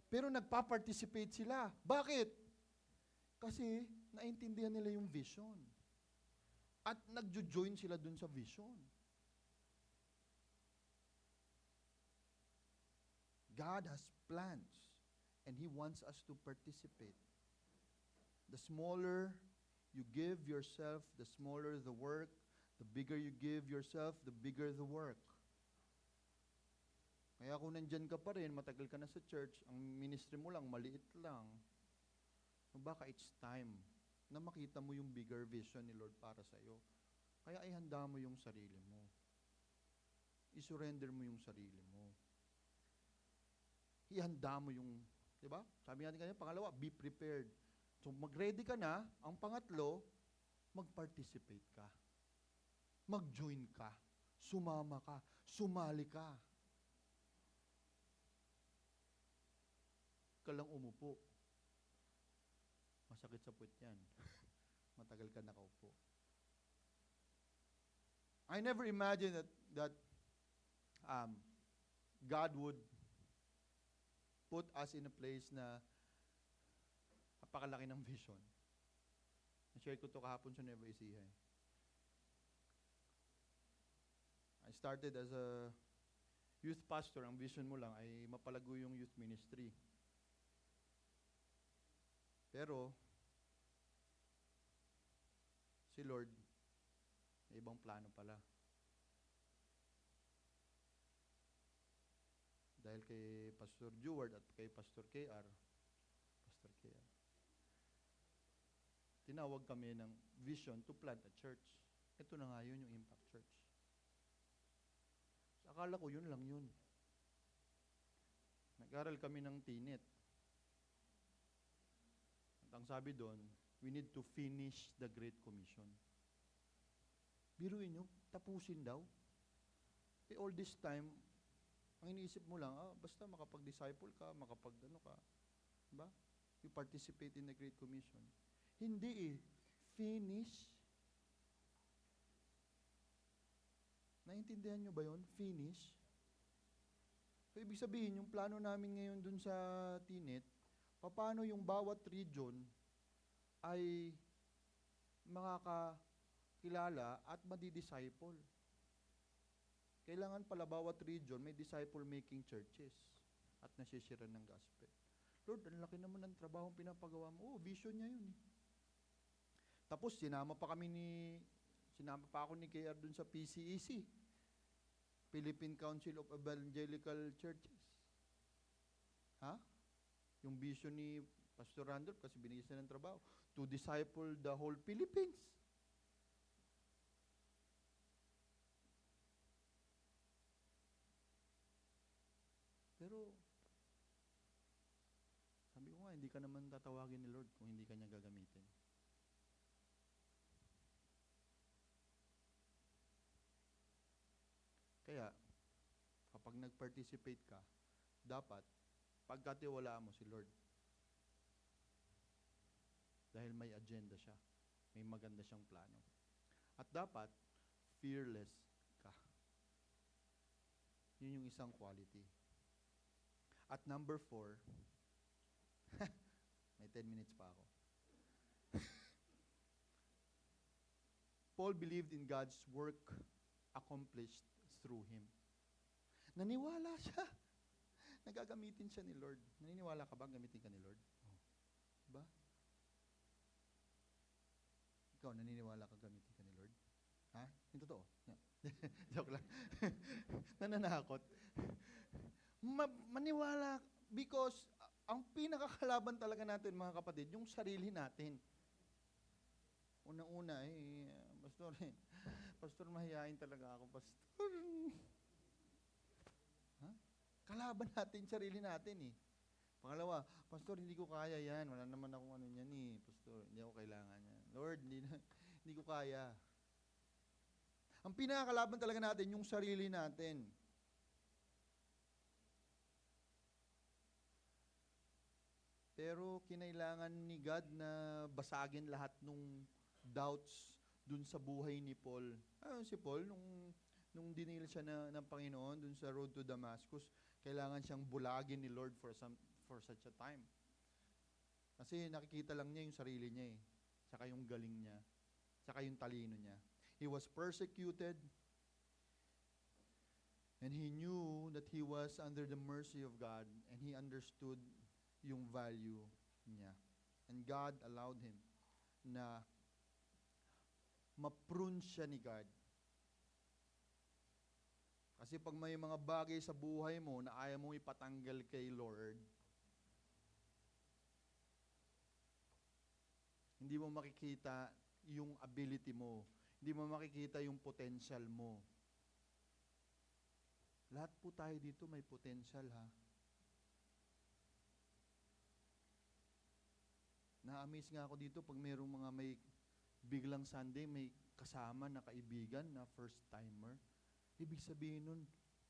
S1: Pero nagpa-participate sila. Bakit? Kasi naintindihan nila yung vision. At nagjo-join sila dun sa vision. God has plans and He wants us to participate. The smaller you give yourself, the smaller the work. The bigger you give yourself, the bigger the work. Kaya kung nandyan ka pa rin, matagal ka na sa church, ang ministry mo lang, maliit lang, baka it's time na makita mo yung bigger vision ni Lord para sa iyo. Kaya ihanda mo yung sarili mo. I-surrender mo yung sarili mo. Ihanda mo yung, di ba? Sabi natin kanina, pangalawa, be prepared. So mag-ready ka na. Ang pangatlo, mag-participate ka. mag-join ka, sumama ka, sumali ka. Ka lang umupo. Masakit sa puwet yan. Matagal ka nakaupo. I never imagined that God would put us in a place na napakalaki ng vision. Na-share ko to kahapon sa Nueva Ecija. I started as a youth pastor. Ang vision mo lang ay mapalago yung youth ministry. Pero, si Lord, may ibang plano pala. Dahil kay Pastor Jeward at kay Pastor KR, tinawag kami ng vision to plant a church. Ito na nga yun, yung Impact Church. So, akala ko yun lang yun. Nag-aral kami ng TNET. At ang sabi doon, we need to finish the Great Commission. Biruin nyo, tapusin daw. Eh, all this time, ang iniisip mo lang, basta makapag-disciple ka, makapag-ano ka. Diba? You participate in the Great Commission. Hindi finish. Naintindihan nyo ba yon? Finish. So, ibig sabihin, yung plano namin ngayon dun sa TNET, paano yung bawat region ay makakakilala at madidisciple. Kailangan pala bawat region may disciple-making churches at nasisira ng gospel. Lord, ang laki naman ng trabaho pinapagawa mo. Vision niya yun. Tapos, sinama pa ako ni KR dun sa PCEC, Philippine Council of Evangelical Churches. Yung vision ni Pastor Randolph, kasi binigyan siya ng trabaho, to disciple the whole Philippines. Pero, sabi ko nga, hindi ka naman tatawagin ni Lord kung hindi ka niya gagamitin. Kaya, kapag nag-participate ka, dapat, pagkatiwalaan mo si Lord. Dahil may agenda siya. May maganda siyang plano. At dapat, fearless ka. Yun yung isang quality. At number 4, may 10 minutes pa ako. Paul believed in God's work accomplished through him. Naniwala siya. Nagagamitin siya ni Lord. Naniniwala ka ba gamitin ka ni Lord? Diba? Ikaw, naniniwala ka gamitin ka ni Lord? Ha? Yung totoo? Joke lang. Nananakot. Maniwala, because ang pinakakalaban talaga natin, mga kapatid, yung sarili natin. Unang-una, Pastor, mahihain talaga ako, Pastor. Kalaban natin sarili natin eh. Pangalawa, Pastor, hindi ko kaya yan. Wala naman akong ano yan eh. Pastor, hindi ako kailangan yan. Lord, hindi ko kaya. Ang pinakakalaban talaga natin, yung sarili natin. Pero kinailangan ni God na basagin lahat ng doubts dun sa buhay ni Paul. Si Paul, nung dinil siya ng Panginoon dun sa road to Damascus, kailangan siyang bulagin ni Lord for such a time. Kasi nakikita lang niya yung sarili niya eh. Saka yung galing niya. Saka yung talino niya. He was persecuted, and he knew that he was under the mercy of God, and he understood yung value niya. And God allowed him na ma-prune siya ni God. Kasi pag may mga bagay sa buhay mo na ayaw mo ipatanggal kay Lord, hindi mo makikita yung ability mo. Hindi mo makikita yung potential mo. Lahat po tayo dito may potential, ha? Na-amaze nga ako dito pag mayroong mga may biglang Sunday, may kasama na kaibigan na first-timer. Ibig sabihin nun,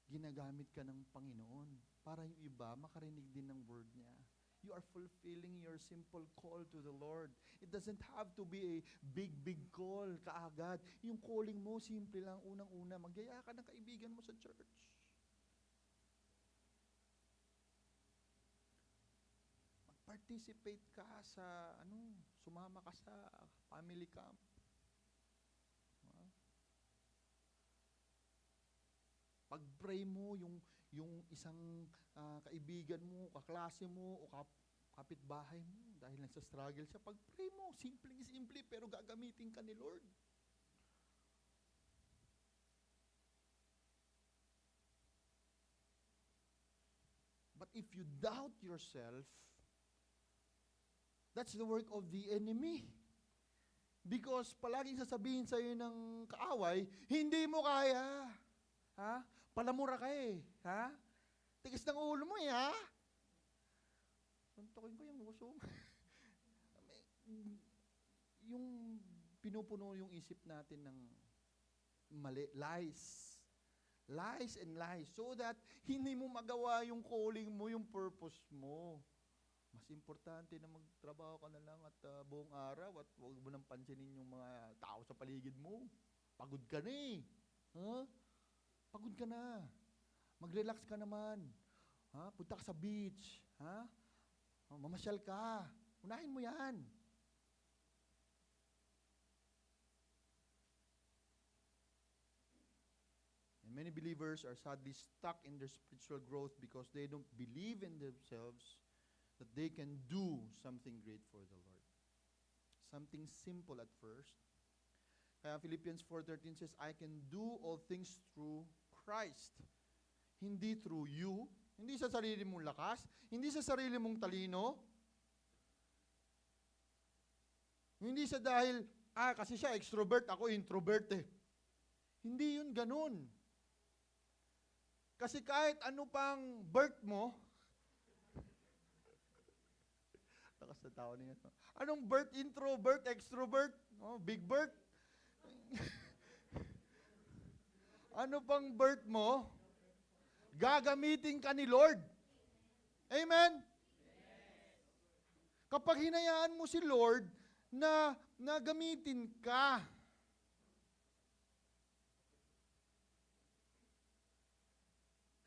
S1: ginagamit ka ng Panginoon para yung iba makarinig din ng word niya. You are fulfilling your simple call to the Lord. It doesn't have to be a big call kaagad. Yung calling mo, simple lang, unang-una, magyaya ka ng kaibigan mo sa church. Mag-participate ka sa, sumama ka sa family camp. Pag-pray mo yung isang kaibigan mo, kaklase mo, o kapitbahay mo, dahil nasa struggle siya, pag-pray mo, simple, pero gagamitin ka ni Lord. But if you doubt yourself, that's the work of the enemy. Because palaging sasabihin sa'yo ng kaaway, hindi mo kaya. Ha? Palamura ka eh. Ha? Tigas ng ulo mo eh, ha? Suntokin ko yung uso. Yung pinupuno yung isip natin ng mali, lies. Lies and lies. So that hindi mo magawa yung calling mo, yung purpose mo. Mas importante na magtrabaho ka na lang at buong araw at huwag mo nang pansinin yung mga tao sa paligid mo. Pagod ka na eh. Huh? Pagod ka na. Mag-relax ka naman. Ha? Punta ka sa beach. Ha? Mamasyal ka. Unahin mo yan. And many believers are sadly stuck in their spiritual growth because they don't believe in themselves that they can do something great for the Lord. Something simple at first. Kaya Philippians 4:13 says, I can do all things through Christ. Hindi through you, hindi sa sarili mong lakas, hindi sa sarili mong talino, hindi sa dahil, kasi siya extrovert, ako introvert eh. Hindi yun ganun. Kasi kahit ano pang birth mo, lakas na tao niya. Anong birth, introvert, extrovert, big birth? Ano pang birth mo, gagamitin ka ni Lord. Amen? Kapag hinayaan mo si Lord na gamitin ka.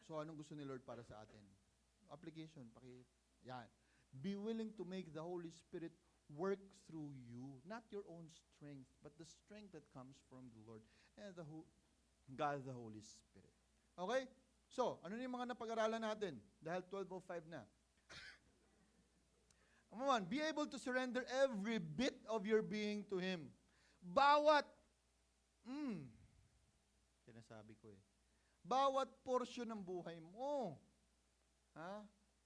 S1: So, anong gusto ni Lord para sa atin? Application, yan. Be willing to make the Holy Spirit work through you. Not your own strength, but the strength that comes from the Lord and God the Holy Spirit. Okay? So, ano yung mga napag-aralan natin? Dahil 12:05 na. Number 1, be able to surrender every bit of your being to Him. Bawat, sinasabi ko eh, bawat portion ng buhay mo,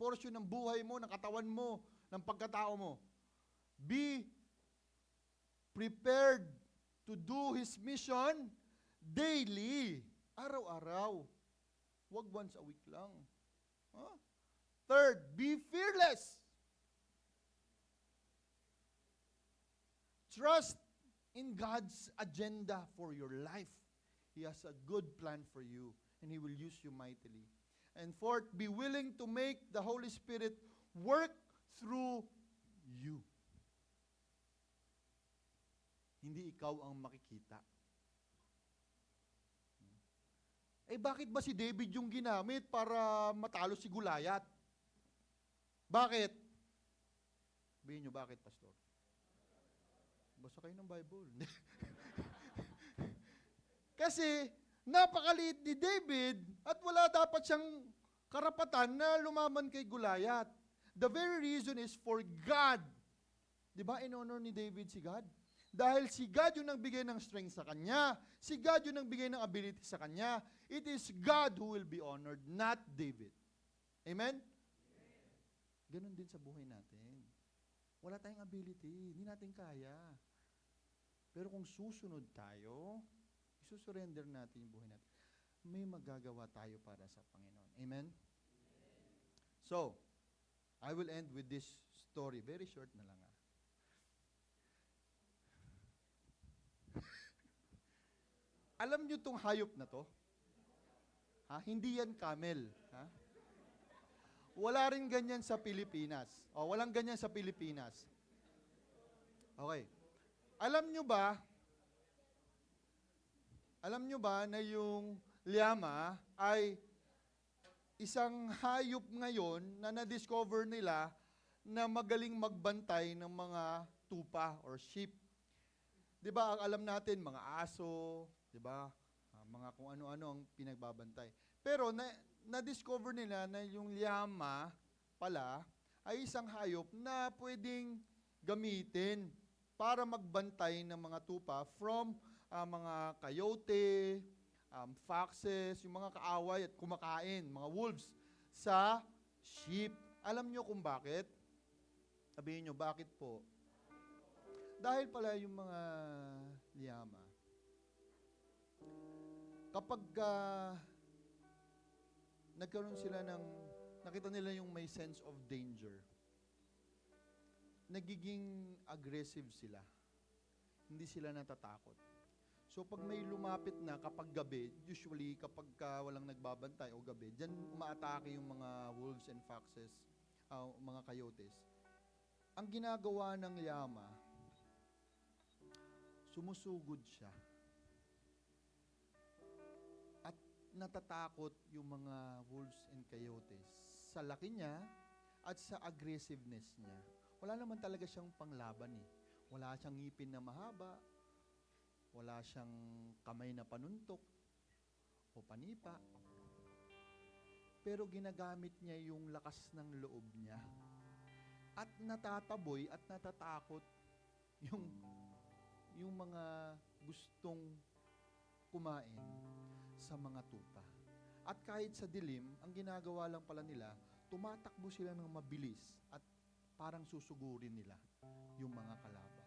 S1: portion ng buhay mo, ng katawan mo, ng pagkatao mo, be prepared to do His mission daily, araw-araw. Huwag once a week lang. Third, be fearless. Trust in God's agenda for your life. He has a good plan for you, and He will use you mightily. And fourth, be willing to make the Holy Spirit work through you. Hindi ikaw ang makikita. Bakit ba si David yung ginamit para matalo si Goliath? Bakit? Sabihin nyo, bakit, Pastor? Basa kayo ng Bible. Kasi, napakaliit ni David at wala dapat siyang karapatan na lumaban kay Goliath. The very reason is for God. Di ba, in-honor ni David si God? Dahil si God yung nagbigay ng strength sa kanya. Si God yung nagbigay ng ability sa kanya. It is God who will be honored, not David. Amen? Ganon din sa buhay natin. Wala tayong ability. Hindi natin kaya. Pero kung susunod tayo, isusurrender natin yung buhay natin, may magagawa tayo para sa Panginoon. Amen? So, I will end with this story. Very short na lang. Alam nyo tong hayop na to? Ha? Hindi yan camel. Ha? Wala rin ganyan sa Pilipinas. O, walang ganyan sa Pilipinas. Okay. Alam nyo ba na yung llama ay isang hayop ngayon na na-discover nila na magaling magbantay ng mga tupa or sheep. 'Di ba? Ang alam natin mga aso, 'di ba? Mga kung ano-ano ang pinagbabantay. Pero na-discover nila na yung llama pala ay isang hayop na pwedeng gamitin para magbantay ng mga tupa from mga coyote, foxes, yung mga kaaway at kumakain, mga wolves, sa sheep. Alam nyo kung bakit? Sabihin nyo, bakit po? Dahil pala yung mga llama, kapag nagkaroon sila nakita nila yung may sense of danger, nagiging aggressive sila. Hindi sila natatakot. So pag may lumapit na kapag gabi, usually kapag walang nagbabantay o gabi, dyan umaatake yung mga wolves and foxes, mga coyotes. Ang ginagawa ng llama, sumusugod siya. At natatakot yung mga wolves and coyotes sa laki niya at sa aggressiveness niya. Wala naman talaga siyang panglaban eh. Wala siyang ngipin na mahaba, wala siyang kamay na panuntok o panipa. Pero ginagamit niya yung lakas ng loob niya. At natataboy at natatakot yung mga gustong kumain sa mga tupa. At kahit sa dilim, ang ginagawa lang pala nila, tumatakbo sila ng mabilis at parang susugurin nila yung mga kalaban.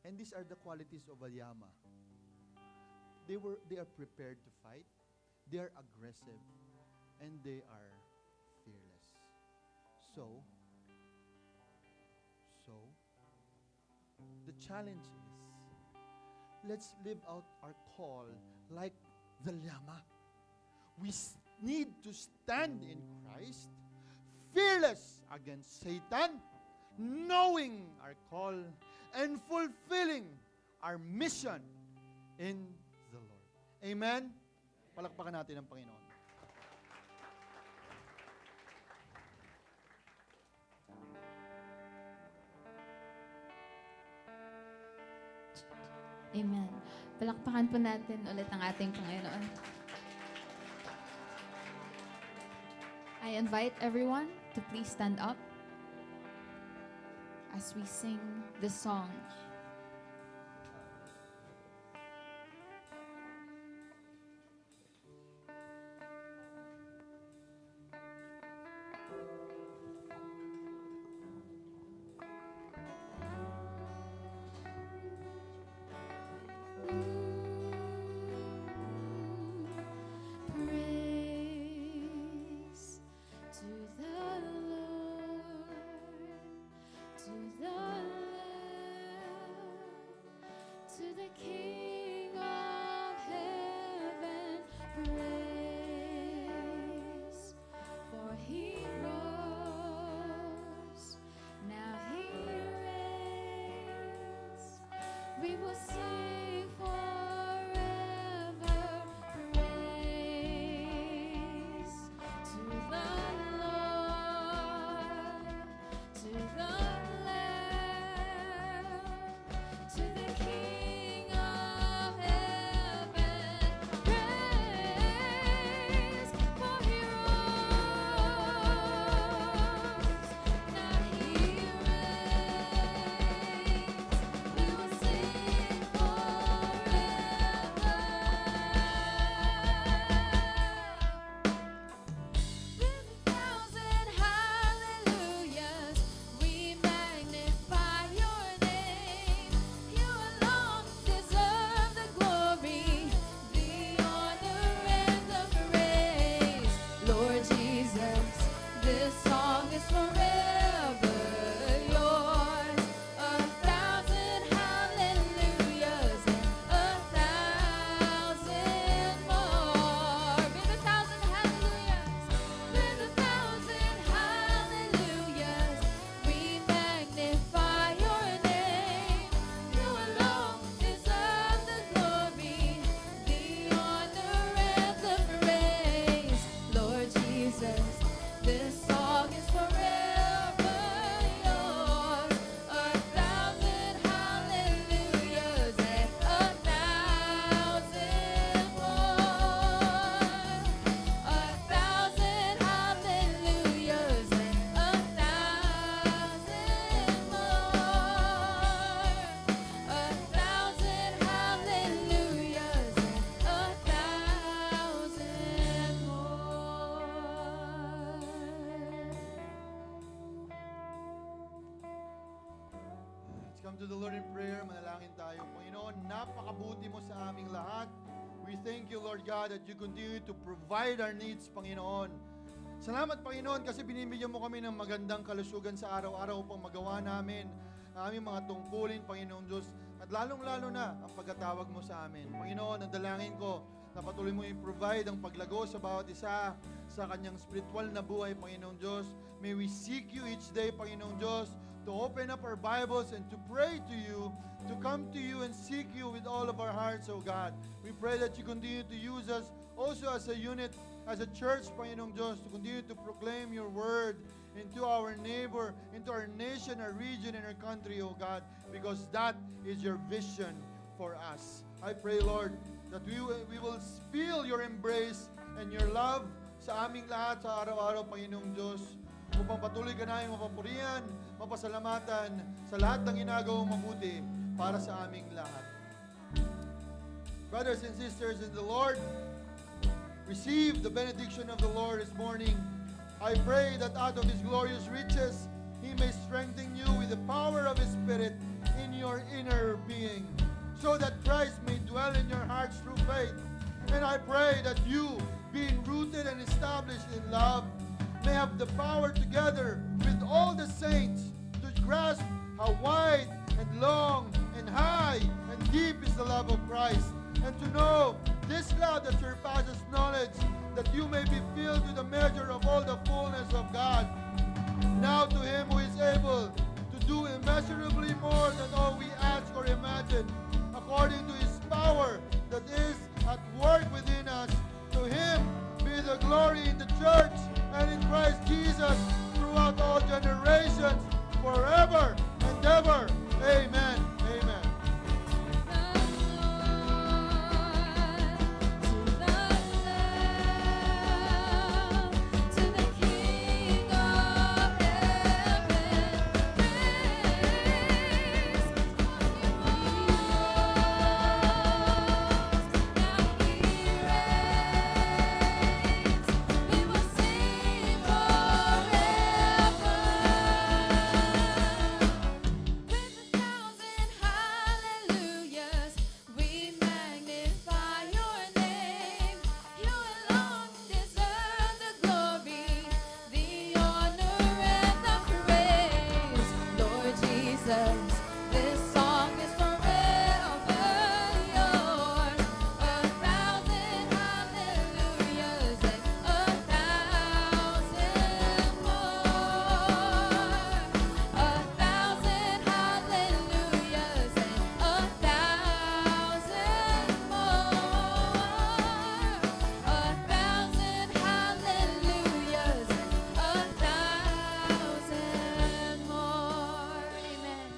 S1: And these are the qualities of a llama. They are prepared to fight, they are aggressive, and they are fearless. So, the challenge is, let's live out our call like the llama. We need to stand in Christ, fearless against Satan, knowing our call and fulfilling our mission in the Lord. Amen? Palakpakan natin ang Panginoon.
S2: Amen. Palakpakan po natin ulit ang ating Panginoon. I invite everyone to please stand up as we sing this song.
S3: Praise to the Lord, to the Lamb, to the King of heaven. Praise, for He rose, now He reigns. We will sing forever. Praise to the Lord, to the Lamb, to the King of heaven. Praise, for He rose, now He reigns. We will sing forever.
S1: come to the Lord in prayer. Manalangin tayo. Panginoon, napakabuti mo sa aming lahat. We thank you, Lord God, that you continue to provide our needs, Panginoon. Salamat, Panginoon, kasi binibigyan mo kami ng magandang kalusugan sa araw-araw upang magawa namin ang aming mga tungkulin, Panginoon Diyos. At lalong-lalo na ang pagkatawag mo sa amin. Panginoon, ang dalangin ko na patuloy mo i-provide ang paglago sa bawat isa sa kanyang spiritual na buhay, Panginoon Diyos. May we seek you each day, Panginoon Diyos, to open up our Bibles and to pray to you, to come to you and seek you with all of our hearts, O God. We pray that you continue to use us also as a unit, as a church, Panginoong Diyos, to continue to proclaim your word into our neighbor, into our nation, our region, and our country, O God, because that is your vision for us. I pray, Lord, that we will feel your embrace and your love sa aming lahat sa araw-araw, Panginoong Diyos. Upang patuloy ka namin mapapurihan, mapasalamatan sa lahat ng ginagawang mabuti para sa aming lahat. Brothers and sisters in the Lord, receive the benediction of the Lord this morning. I pray that out of His glorious riches, He may strengthen you with the power of His Spirit in your inner being, so that Christ may dwell in your hearts through faith. And I pray that you, being rooted and established in love, may have the power together with all the saints to grasp how wide and long and high and deep is the love of Christ, and to know this love that surpasses knowledge, that you may be filled with the measure of all the fullness of God. Now to Him who is able to do immeasurably more than all we ask or imagine, according to His power that is at work within us, to Him be the glory in the church and in Christ Jesus throughout all generations, forever and ever. Amen. Amen.
S3: This song is forever yours. 1,000 hallelujahs and 1,000 more. 1,000 hallelujahs and 1,000 more. 1,000 hallelujahs and 1,000 more. Amen.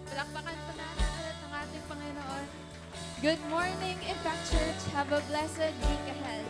S3: Palakpakan po natin ulit ang ating Panginoon. Good morning, Impact Church. Have a blessed week ahead.